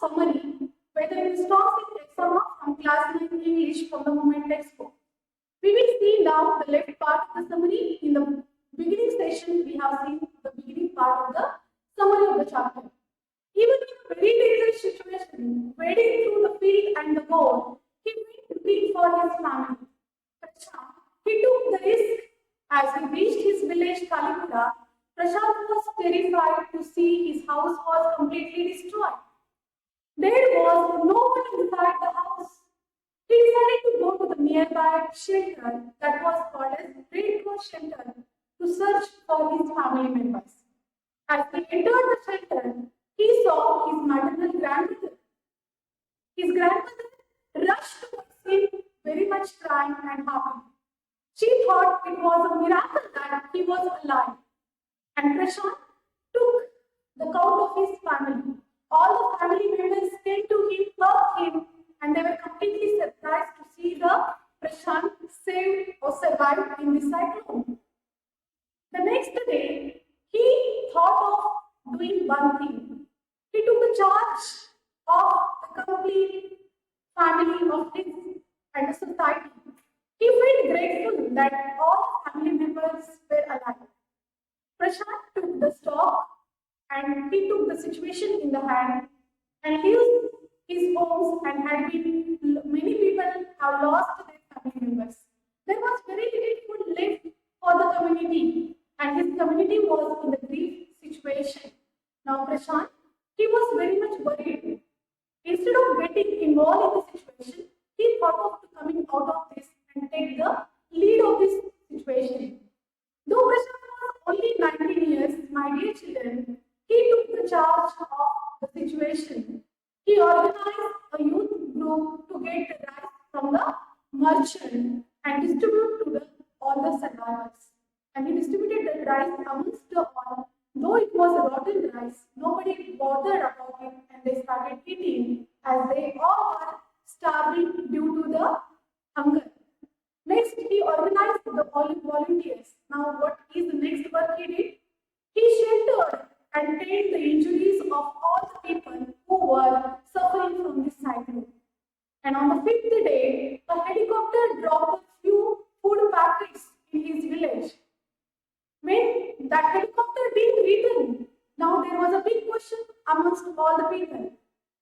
summary whether it is toxic Ersama from class 9 English from the moment textbook. We will see now the left part of the summary. In the beginning session, we have seen the beginning part of the summary of the chapter. Even in a very dangerous situation, wading through the field and the boat, he went looking for his family. Prashant, he took the risk. As he reached his village Kalipura, Prashant was terrified to see his house was completely destroyed. There was no one inside the house. He decided to go to the nearby shelter that was called as Red Cross Shelter to search for his family members. As he entered the shelter, he saw his maternal grandmother. His grandmother rushed towards him, very much crying and happy. She thought it was a miracle that he was alive. And Prashant took the count of his family. All the family members came to him, hugged him, and they were completely surprised to see the Prashant saved or survived in the cyclone. The next day, he thought of doing one thing. He took the charge of the complete family of his and the society. He felt grateful that all family members were alive. Prashant took the stock and he took the situation in the hand and used his homes and had been many people have lost their family members. There was very little food left for the community and his community was in the grief situation. Now Prashant, he was very much worried. Instead of getting involved in the situation, he thought of coming out of this and take the lead of this situation. Though Prashant was only 19 years, my dear children, he took the charge of the situation. He organized a youth group to get the rice from the merchant and distribute to all the survivors. And he distributed the rice amongst the all. Though it was a rotten rice, nobody bothered about it and they started eating as they all were starving due to the hunger. Next, he organized the volunteers. Now, what is the next work he did? He sheltered and tended the injuries of all the people who were suffering from this cyclone. And on the fifth day, a helicopter dropped a few food packets in his village. When that helicopter didn't return, now there was a big question amongst all the people.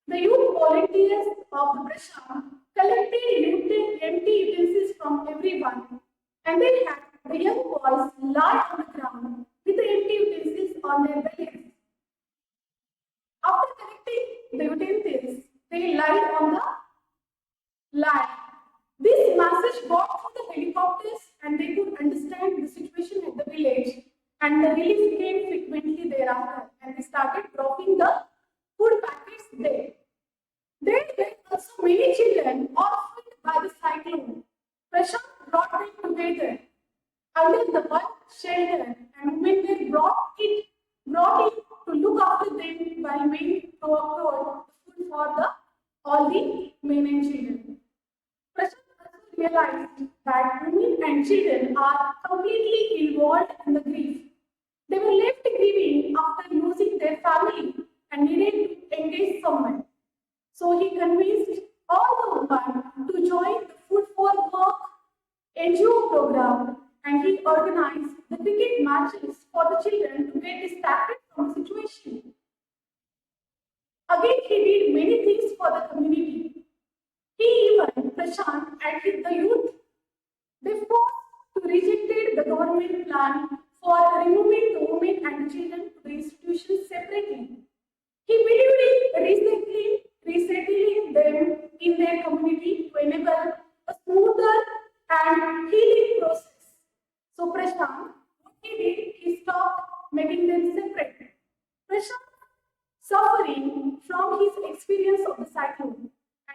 The youth volunteers of the Prashant collected empty utensils from everyone and they had the young boys lie on the ground with the empty utensils on their bellies. After collecting the utensils, they lied on the land. This message got through the helicopters and they could understand the situation at the village and the relief came frequently thereafter and they started dropping the food packets there. There were also many children orphaned by the cyclone. Prashant brought them together under the one shelter and women were brought in to look after them while men procured food for all the men and children. Prashant also realized that women and children are completely involved in the grief. They were left grieving after losing their family and needed to engage someone. So he convinced all the women to join the Food for Work NGO program and he organized the cricket matches for the children to get distracted from the situation. Again, he did many things for the community. He even, Prashant and the youth, they forced to rejected the government plan for removing the women and children to the institutions separately. He believed in resettling them in their community to enable a smoother and healing process. So Prashant, what he did, he stopped making them separate. Prashant suffering from his experience of the cyclone.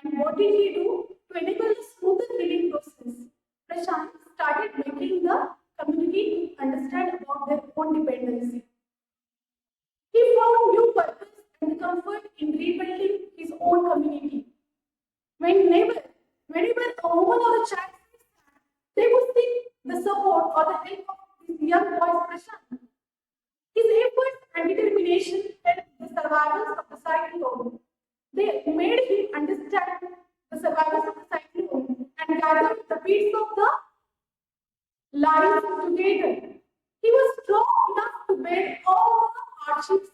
And what did he do? To enable a smoother healing process, Prashant started making the community to understand about their own dependency. He found new purpose and comfort in rebuilding his own community. Whenever a woman or a child, they would seek the support or the help of this young boy Prashant. His efforts and determination helped the survivors of the cyclone. They made him understand the survivors of the cyclone and gathered the bits of the life together. He was strong enough to bear all the hardships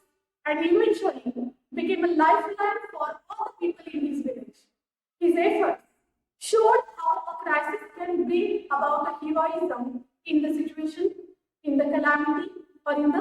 and eventually became a lifeline for all the people in his village. His efforts showed how a crisis can bring about a heroism in the situation, in the calamity, or in the